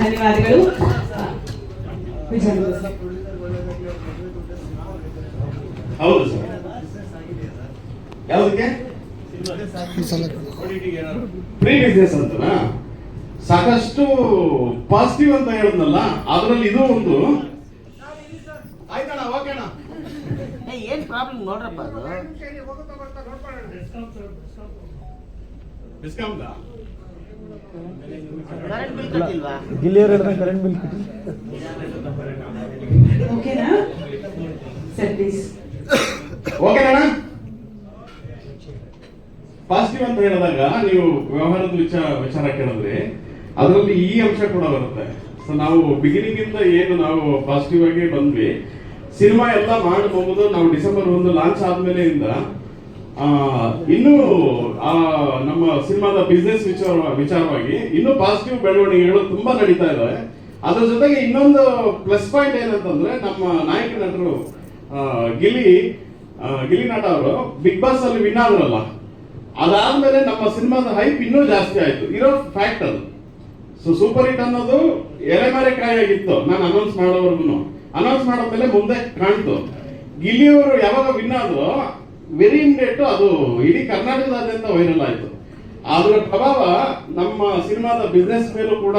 ಧನ್ಯವಾದಗಳು. ಹೌದು ಸರ್, ಯಾವುದಕ್ಕೆ ಪ್ರೀ ಬಿಸ್ನೆಸ್ ಅಂತನಾ? ಸಾಕಷ್ಟು ಪಾಸಿಟಿವ್ ಅಂತ ಹೇಳಿದ್ನಲ್ಲ, ಅದರಲ್ಲಿ ಇದು ಒಂದು. ಆಯ್ತಣ್ಣ, ಓಕೆಣ್ಣ. ಏನ್ ಪ್ರಾಬ್ಲಮ್ ನೋಡ್ರಪ್ಪ, ಅದು ಡಿಸ್ಕೌಂಟ್ ಕರೆಂಟ್ ಬಿಲ್ ಕಟ್ಟಿಲ್ವಾ? ಗಿಲ್ಲಿಯರ್ ಹೇಳಿದ ಕರೆಂಟ್ ಬಿಲ್ ಕಟ್ಟಿ. ಓಕೆನಾ ಸರ್, ಪ್ಲೀಸ್. ಓಕೆನಾ? ಪಾಸಿಟಿವ್ ಅಂತ ಹೇಳಿದಾಗ ನೀವು ವ್ಯವಹಾರದ ವಿಚಾರ ಕೇಳಿದ್ರೆ ಅದರಲ್ಲಿ ಈ ಅಂಶ ಕೂಡ ಬರುತ್ತೆ. ಸೊ ನಾವು ಬಿಗಿನಿಂಗ್ ಇಂದ ಏನು ನಾವು ಪಾಸಿಟಿವ್ ಆಗಿ ಬಂದ್ವಿ, ಸಿನಿಮಾ ಎಲ್ಲ ಮಾಡಬಹುದು. ನಾವು ಡಿಸೆಂಬರ್ 1 ಲಾಂಚ್ ಆದ್ಮೇಲೆ ಇಂದ ಇನ್ನೂ ನಮ್ಮ ಸಿನಿಮಾದ ಬಿಸ್ನೆಸ್ ವಿಚಾರವಾಗಿ ಇನ್ನೂ ಪಾಸಿಟಿವ್ ಬೆಳವಣಿಗೆಗಳು ತುಂಬಾ ನಡೀತಾ ಇದಾವೆ. ಅದ್ರ ಜೊತೆಗೆ ಇನ್ನೊಂದು ಪ್ಲಸ್ ಪಾಯಿಂಟ್ ಏನಂತಂದ್ರೆ, ನಮ್ಮ ನಾಯಕ ನಟರು ಗಿಲ್ಲಿ ನಟ ಅವರು ಬಿಗ್ ಬಾಸ್ ಅಲ್ಲಿ ವಿನ್ ಆದ್ರಲ್ಲ, ಅದಾದ್ಮೇಲೆ ನಮ್ಮ ಸಿನಿಮಾದ ಹೈಪ್ ಇನ್ನೂ ಜಾಸ್ತಿ ಆಯ್ತು. ಇರೋ ಫ್ಯಾಕ್ಟ್ ಅದು. ಸೊ ಸೂಪರ್ ಹಿಟ್ ಅನ್ನೋದು ಎಲೆಮರೆ ಕಾಯಾಗಿತ್ತು. ನಾನು ಅನೌನ್ಸ್ ಮಾಡೋವರೆಗೂ, ಅನೌನ್ಸ್ ಮಾಡೋದ್ಮೇಲೆ ಮುಂದೆ ಕಾಣ್ತು. ಗಿಲ್ಲಿಯವರು ಯಾವಾಗ ವಿನ್ ಆದ್ರು ವೆರಿ ಇಮಿಡಿಯೇಟ್ ಅದು ಇಡೀ ಕರ್ನಾಟಕದಾದ್ಯಂತ ವೈರಲ್ ಆಯ್ತು. ಅದರ ಪ್ರಭಾವ ನಮ್ಮ ಸಿನಿಮಾದ ಬಿಸ್ನೆಸ್ ಮೇಲೂ ಕೂಡ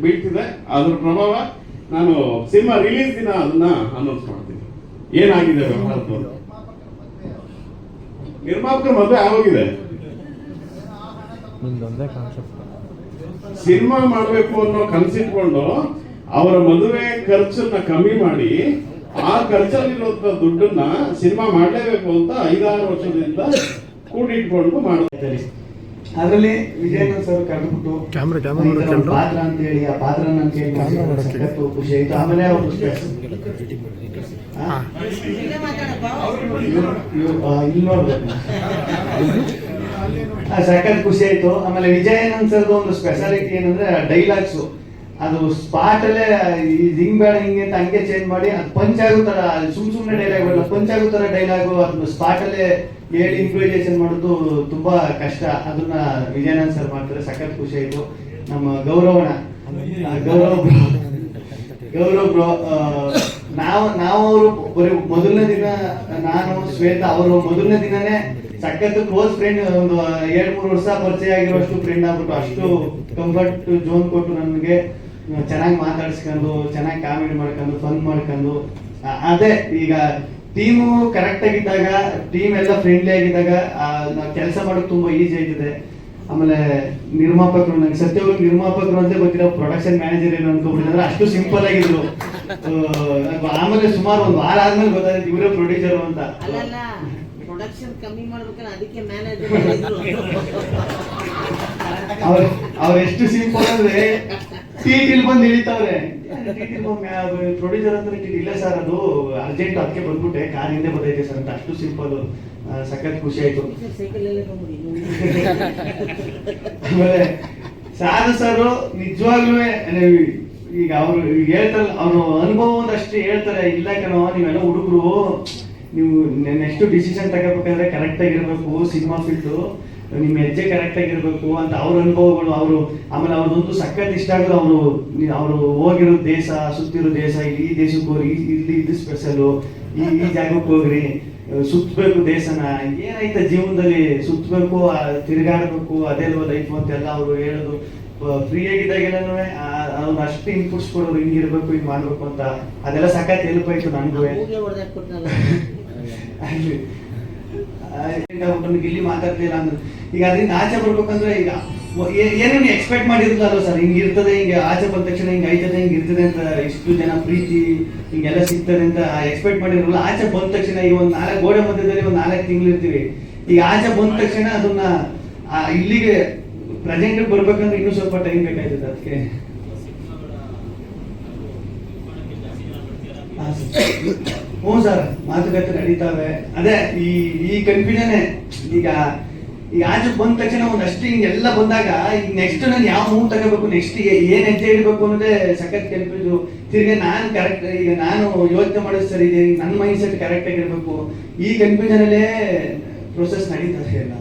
ಬೀಳ್ತಿದೆ. ಅದರ ಪ್ರಭಾವ ನಾನು ಸಿನಿಮಾ ರಿಲೀಸ್ ದಿನ ಅದನ್ನ ಅನೌನ್ಸ್ ಮಾಡ್ತೀನಿ. ಏನಾಗಿದೆ ವ್ಯವಹಾರದ್ದು, ನಿರ್ಮಾಪಕರ ಮದುವೆ ಆಗೋಗಿದೆ. ಸಿನಿಮಾ ಮಾಡಬೇಕು ಅನ್ನೋ ಕನಸಿಟ್ಕೊಂಡು ಅವರ ಮದುವೆ ಖರ್ಚನ್ನ ಕಮ್ಮಿ ಮಾಡಿ ಆ ಖರ್ಚಲ್ಲಿರುವಂತ ದುಡ್ಡನ್ನ ಸಿನಿಮಾ ಮಾಡಲೇಬೇಕು ಅಂತ 5-6 ವರ್ಷದಿಂದ ಕೂಡಿಟ್ಕೊಂಡು ಮಾಡ್ತಾರೆ. ಅದರಲ್ಲಿ ವಿಜಯನ್ ಸರ್ ಕರೆದ್ಬಿಟ್ಟು ಪಾತ್ರ ಅಂತ ಹೇಳಿ ಆ ಪಾತ್ರ ಖುಷಿ ಆಯ್ತು. ಆಮೇಲೆ ಅವರು ಇಲ್ಲಿ ನೋಡ್ಬೇಕು, ಸಖತ್ ಖುಷಿ ಆಯ್ತು. ಆಮೇಲೆ ವಿಜಯಾನಂದ್ ಸರ್ದು ಒಂದು ಸ್ಪೆಷಾಲಿಟಿ ಏನಂದ್ರೆ ಡೈಲಾಗ್ಸು, ಅದು ಸ್ಪಾಟ್ ಅಲ್ಲೇ ಹಿಂಗ್ ಬೇಡ ಹಿಂಗೆ ಅಂತ ಹಂಗೆ ಚೇಂಜ್ ಮಾಡಿ ಅದು ಪಂಚ್ ಆಗೋ ತರ, ಸುಮ್ನೆ ಡೈಲಾಗ್ ಬರಲ್ಲ, ಪಂಚ್ ಆಗೋ ತರ ಡೈಲಾಗು ಅದನ್ನ ಸ್ಪಾಟ್ ಅಲ್ಲೇ ಹೇಳಿ ಇಂಪ್ರೂವೈಸೇಷನ್ ಮಾಡೋದು ತುಂಬಾ ಕಷ್ಟ. ಅದನ್ನ ವಿಜಯಾನಂದ್ ಸರ್ ಮಾಡ್ತಾರೆ, ಸಖತ್ ಖುಷಿ ಆಯ್ತು. ನಮ್ಮ ಗೌರವ್ ಬ್ರೋ, ನಾವು ಅವರು ಬರೀ ಮೊದಲನೇ ದಿನ, ನಾನು ಶ್ವೇತಾ ಅವರು ಮೊದಲನೇ ದಿನನೇ ಸಖತ್ ಕ್ಲೋಸ್ ಫ್ರೆಂಡ್. ಒಂದು 2-3 ವರ್ಷ ಪರಿಚಯ ಆಗಿರುವಷ್ಟು ಫ್ರೆಂಡ್ ಆಗ್ಬಿಟ್ಟು, ಅಷ್ಟು ಕಂಫರ್ಟ್ ಝೋನ್ ಕೊಟ್ಟು ನನಗೆ ಚೆನ್ನಾಗಿ ಮಾತಾಡ್ಸ್ಕೊಂಡು, ಚೆನ್ನಾಗಿ ಕಾಮಿಡಿ ಮಾಡ್ಕೊಂಡು, ಫನ್ ಮಾಡ್ಕೊಂಡು. ಅದೇ ಈಗ ಟೀಮು ಕರೆಕ್ಟ್ ಆಗಿದ್ದಾಗ, ಟೀಮ್ ಎಲ್ಲ ಫ್ರೆಂಡ್ಲಿ ಆಗಿದ್ದಾಗ ನಾವು ಕೆಲಸ ಮಾಡೋದು ತುಂಬಾ ಈಸಿ ಆಯ್ತದೆ. ಆಮೇಲೆ ನಿರ್ಮಾಪಕರು, ನಂಗೆ ಸತ್ಯವರು ನಿರ್ಮಾಪಕರು ಅಂತ ಗೊತ್ತಿರೋ, ಪ್ರೊಡಕ್ಷನ್ ಮ್ಯಾನೇಜರ್ ಏನು ಅನ್ಕೊಂಡ್ಬಿಟ್ಟಿದ್ರೆ ಅಷ್ಟು ಸಿಂಪಲ್ ಆಗಿದ್ರು. ಆಮೇಲೆ ಸುಮಾರು 1 ವಾರ ಆದ್ಮೇಲೆ ಗೊತ್ತಾಯ್ತು ಇವರೇ ಪ್ರೊಡ್ಯೂಸರ್ ಅಂತ. ಪ್ರೊಡಕ್ಷನ್ ಕಮ್ಮಿ ಮಾಡ್ಬೇಕಲ್ಲ, ಅದಕ್ಕೆ ಮ್ಯಾನೇಜರ್ ಅವ್ರು ಎಷ್ಟು ಸಿಂಪಲ್ ಅಂದ್ರೆ ಟಿಟಿಲ್ ಬಂದು ಇಳಿತಾವ್ರೆ, ಪ್ರೊಡ್ಯೂಸರ್ ಅಂದ್ರೆ ಇಲ್ಲ ಸರ್ ಅದು ಅರ್ಜೆಂಟ್ ಅದಕ್ಕೆ ಬಂದ್ಬಿಟ್ಟೆ, ಕಾರ್ ಹಿಂದೆ ಬಂದೈತೆ ಸರ್ ಅಂತ. ಅಷ್ಟು ಸಿಂಪಲ್, ಸಖತ್ ಖುಷಿ ಆಯ್ತು. ಆಮೇಲೆ ಸಾಧು ಸರ್ ನಿಜವಾಗ್ಲೂ ಈಗ ಅವ್ರು ಹೇಳ್ತಾರಲ್ಲ, ಅವ್ರು ಅನುಭವ ಒಂದಷ್ಟು ಹೇಳ್ತಾರೆ, ಇಲ್ಲ ಕಣೋ ನೀವೆಲ್ಲ ಹುಡುಗರು, ನೀವು ನೆಕ್ಸ್ಟ್ ಡಿಸಿಷನ್ ತಗೋಬೇಕಾದ್ರೆ ಕರೆಕ್ಟ್ ಆಗಿರ್ಬೇಕು, ಸಿನಿಮಾ ಫೀಲ್ಡ್ ನಿಮ್ಮ ಹೆಜ್ಜೆ ಕರೆಕ್ಟ್ ಆಗಿರ್ಬೇಕು ಅಂತ ಅವ್ರ ಅನುಭವಗಳು. ಆಮೇಲೆ ಅವ್ರದೊಂದು ಸಖತ್ ಇಷ್ಟ ಆಗೋದು, ಅವರು ಹೋಗಿರೋ ದೇಶ, ಸುತ್ತಿರೋ ದೇಶ, ಈ ದೇಶಕ್ಕೆ ಹೋಗ್ರಿ, ಇಲ್ಲಿ ಇದು ಸ್ಪೆಷಲು, ಈ ಜಾಗಕ್ಕೆ ಹೋಗ್ರಿ, ಸುತ್ತಬೇಕು ದೇಶನ, ಏನಾಯ್ತ ಜೀವನದಲ್ಲಿ ಸುತ್ತಬೇಕು, ತಿರುಗಾಡಬೇಕು, ಅದೆಲ್ವ ಲೈಫ್ ಅಂತೆಲ್ಲ ಅವರು ಹೇಳೋದು. ಫ್ರೀ ಆಗಿದ್ದಾಗೆಲ್ಲೂ ಅವ್ರು ಅಷ್ಟು ಇನ್ಪುಟ್ಸ್ ಕೊಡೋರು, ಹಿಂಗಿರ್ಬೇಕು, ಹಿಂಗ್ ಮಾಡ್ಬೇಕು ಅಂತ. ಅದೆಲ್ಲ ಸಖತ್ ಹೆಲ್ಪ್ ಆಯ್ತು ನನಗೂ. ಗಿಲ್ಲಿ ಮಾತಾಡ್ತಿಲ್ಲ ಅಂದ್ರೆ ಈಗ ಅದರಿಂದ ಆಚೆ ಬರ್ಬೇಕಂದ್ರೆ ಈಗ ಏನೇನು ಎಕ್ಸ್ಪೆಕ್ಟ್ ಮಾಡಿರ್ತಾರಲ್ಲ ಸರ್, ಹಿಂಗ್ ಇರ್ತದೆ, ಹಿಂಗೆ ಆಚೆ ಬಂದ ತಕ್ಷಣ ಹಿಂಗ್ ಆಯ್ತದೆ, ಹಿಂಗ್ ಇರ್ತದೆ ಅಂತ, ಇಷ್ಟು ಜನ ಪ್ರೀತಿ ಹಿಂಗೆಲ್ಲ ಸಿಗ್ತದೆ ಅಂತ ಎಕ್ಸ್ಪೆಕ್ಟ್ ಮಾಡಿರಲ್ಲ. ಆಚೆ ಬಂದ ತಕ್ಷಣ ಈಗ 4 ಗೋಡೆ ಮಧ್ಯದಲ್ಲಿ 4 ತಿಂಗಳು ಇರ್ತೀವಿ. ಈಗ ಆಚೆ ಬಂದ ತಕ್ಷಣ ಅದನ್ನ ಇಲ್ಲಿಗೆ ಪ್ರೆಸೆಂಟ್ ಬರ್ಬೇಕಂದ್ರೆ ಇನ್ನೂ ಸ್ವಲ್ಪ ಟೈಮ್ ಬೇಕಾಯ್ತದೆ. ಅದಕ್ಕೆ ಹ್ಞೂ ಸರ್, ಮಾತುಕತೆ ನಡೀತಾವೆ. ಅದೇ ಈ ಕನ್ಫ್ಯೂಷನ್. ಈಗ ಆಚೆ ಬಂದ ತಕ್ಷಣ ಒಂದಷ್ಟು ಹಿಂಗೆಲ್ಲ ಬಂದಾಗ ಈಗ ನೆಕ್ಸ್ಟ್ ನಾನು ಯಾವ ಮೂವ್ ತಗೋಬೇಕು, ನೆಕ್ಸ್ಟ್ ಏನ್ ಹೆಜ್ಜೆ ಇಡಬೇಕು ಅನ್ನೋದೇ ಸಖತ್ ಕನ್ಫ್ಯೂಸು. ತಿರ್ಗಿ ನಾನು ಕರೆಕ್ಟ್, ಈಗ ನಾನು ಯೋಚನೆ ಮಾಡೋದು ಸರಿ ಇದೆ, ನನ್ನ ಮೈಂಡ್ ಸೆಟ್ ಕರೆಕ್ಟ್ ಆಗಿರ್ಬೇಕು. ಈ ಕನ್ಫ್ಯೂಷನ್ ಅಲ್ಲೇ ಪ್ರೊಸೆಸ್ ನಡೀತಾರೆ ಎಲ್ಲ.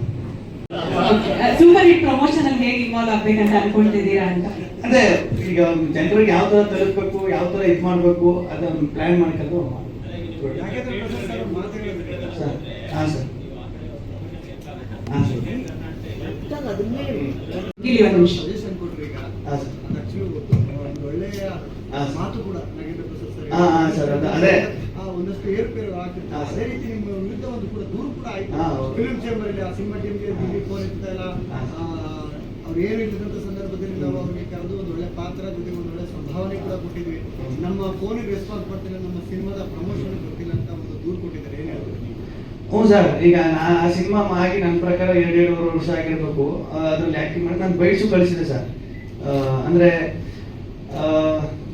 ಸೂಪರ್ ಹಿಟ್ ಪ್ರಮೋಷನ್ ಅಲ್ಲಿ ಹೇಗೆ ಇನ್ವಾಲ್ವ್ ಆಗ್ಬೇಕಂತ ಅನ್ಕೊಳ್ತಿದ್ದೀರಾ ಅಂತ? ಅದೇ ಈಗ ಜನರಿಗೆ ಯಾವ ತರ ತಲುಪಬೇಕು, ಯಾವ ತರ ಇದ್ ಮಾಡ್ಬೇಕು ಅದನ್ನ ಪ್ಲಾನ್ ಮಾಡ್ಕೊಂಡು ಸರ್. ಹಾಂ ಸರ್, ಹಾಂ ಸರ್, ಅದನ್ನೇ ಇಲ್ಲಿ ಒಂದು ನಿಮಿಷ. ಹಾಂ ಸರ್, ಒಳ್ಳೆಯ ಹಾಂ ಮಾತು ಕೂಡ ನಾಗೇಂದ್ರ ಪ್ರಸಾದ್ ಸರ್ ಹಾಂ ಸರ್, ಅದೇ ಒಂದಷ್ಟು ಏರುಪೇರು ಆಗ್ತಿತ್ತು. ಹಾ, ಅದೇ ರೀತಿ ನಿಮ್ಮ ವಿರುದ್ಧ ಒಂದು ಕೂಡ ದೂರು ಕೂಡ ಆಯ್ತು. ಹಾ, ಹೌದು. ಫಿಲ್ಮ್ ಚೇಂಬರ್ ಅಲ್ಲಿ ಆ ಸಿನಿಮಾ ಟೀಮ್ಗೆ ದಿಲ್ಲಿ ಫೋನ್ ಇರ್ತಾ ಇಲ್ಲ, ಹಾ. ಅವ್ರು ಏನು ಇಲ್ಲದಂತ ಸಂದರ್ಭದಲ್ಲಿ ನಾವು ಅವ್ರಿಗೆ ಕರೆದು ಒಂದು ಒಳ್ಳೆ ಪಾತ್ರ ಜೊತೆ ಒಂದು ಒಳ್ಳೆ ಸಂಭಾವನೆ ಕೂಡ ಕೊಟ್ಟಿದ್ವಿ. ನಮ್ಮ ಫೋನಿಗೆ ರೆಸ್ಪಾನ್ಸ್ ಮಾಡ್ತಿಲ್ಲ, ನಮ್ಮ ಸಿನಿಮಾದ ಪ್ರಮೋಷನ್ ಗೊತ್ತಿಲ್ಲ ಅಂತ ಒಂದು ದೂರು ಕೊಟ್ಟಿದ್ದಾರೆ. ಏನ್ ಹೇಳ್ತೀವಿ? ಹ್ಞೂ ಸರ್, ಈಗ ಆ ಸಿನಿಮಾ ಆಗಿ ನನ್ನ ಪ್ರಕಾರ 2-2.5 ವರ್ಷ ಆಗಿರ್ಬೇಕು. ಅದ್ರಲ್ಲಿ ಆಕ್ಟಿಂಗ್ ಮಾಡಿ ನಾನು ಬೈಟ್ಸು ಕಳಿಸಿದೆ ಸರ್. ಅಂದ್ರೆ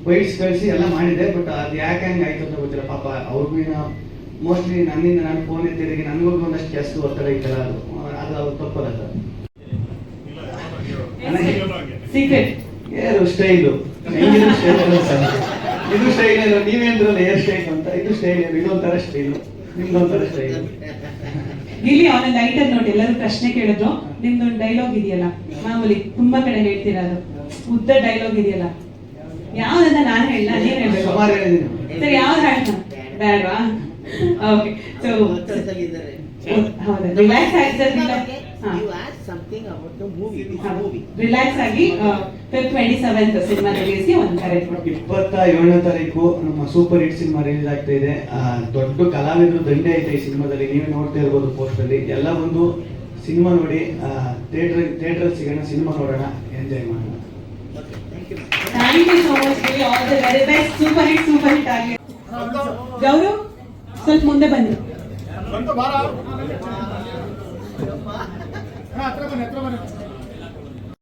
ಬೈಟ್ಸ್ ಕಳಿಸಿ ಎಲ್ಲ ಮಾಡಿದೆ. ಬಟ್ ಅದು ಯಾಕೆ ಹಂಗೆ ಆಯ್ತು ಅಂತ ಗೊತ್ತಿಲ್ಲ. ಪಾಪ ಅವ್ರಿಗೂ ಮೋಸ್ಟ್ಲಿ ನನ್ನಿಂದ ನಾನು ಫೋನ್ ಎತ್ತಿದ್ದಕ್ಕೆ ನನಗೂ ಒಂದಷ್ಟು ಜಾಸ್ತಿ ಒತ್ತಡ ಇತ್ತಲ್ಲ, ಅದು ಅವ್ರು ತಪ್ಪಲ್ಲ ಸರ್. ಸೀಕ್ರೆಟ್ ಏನು ಸ್ಟೈಲು ಹೆಂಗಿರೋ ಸ್ಟೈಲ್ ಅಲ್ಲ ಸರ್. ಇದು ಸ್ಟೈಲ್ ಏನು, ನೀವೇಂದ್ರಲ್ಲ ಏರ್ ಸ್ಟೈಲ್ ಅಂತ. ಇದು ಸ್ಟೈಲ್ ಏನು, ಇದೊಂಥರ ಸ್ಟೈಲು, ನಿಮ್ದೊಂಥರ ಸ್ಟೈಲು. ಇಲ್ಲಿ ಅವನ ಲೈಟರ್ ನೋಡಿ ಎಲ್ಲರೂ ಪ್ರಶ್ನೆ ಕೇಳಿದ್ರು. ನಿಮ್ದೊಂದು ಡೈಲಾಗ್ ಇದೆಯಲ್ಲ, ಮಾಮೂಲಿ ತುಂಬಾ ಕಡೆ ಹೇಳ್ತೀರಾ, ಅದು ಉದ್ದ ಡೈಲಾಗ್ ಇದೆಯಲ್ಲ, ಯಾವ್ದಂತ ನಾನು ಹೇಳ, ನೀವ್ ಹೇಳ್ಬೇಕು. ಸುಮಾರು ಹೇಳಿದ್ದೀನಿ. ಸರಿ, ಯಾವ್ದು ಹೇಳ ಬೇಡವಾ? ಓಕೆ, ಸೊ ಒತ್ತಡದಲ್ಲಿದ್ದಾರೆ. ಹೌದಾ, ರಿಲ್ಯಾಕ್ಸ್ ಆಗಿ sir. You ask something about the movie. This movie. Relax ಆಗಿ Feb 27th ಸಿನಿಮಾ ರಿಲೀಸ್ಗೆ ಒಂದು ಕರೆಕ್ಟ್ ಮಾಡಿ. 27ನೇ ತಾರೀಕು ನಮ್ಮ ಸೂಪರ್ ಹಿಟ್ ಸಿನಿಮಾ ರಿಲೀಸ್ ಆಗ್ತಾ ಇದೆ. ದೊಡ್ಡ ಕಲಾವಿದರು ದಂಡೆ ಐತೆ ಈ ಸಿನಿಮಾದಲ್ಲಿ, ನೀವೇ ನೋಡ್ತಾ ಇರ್ಬೋದು ಪೋಸ್ಟ್ ಅಲ್ಲಿ. ಎಲ್ಲ ಒಂದು ಸಿನಿಮಾ ನೋಡಿ, ಥಿಯೇಟರ್ ಸಿಗೋಣ, ಸಿನಿಮಾ ನೋಡೋಣ, ಎಂಜಾಯ್ ಮಾಡೋಣ. Thank you so much. Gilli, all the very best. Super hit ಆಗಲಿ. ಗೌರವ್ ಸ್ವಲ್ಪ ಮುಂದೆ ಬನ್ನಿ. ಹತ್ರ ಬನ್ನಿ.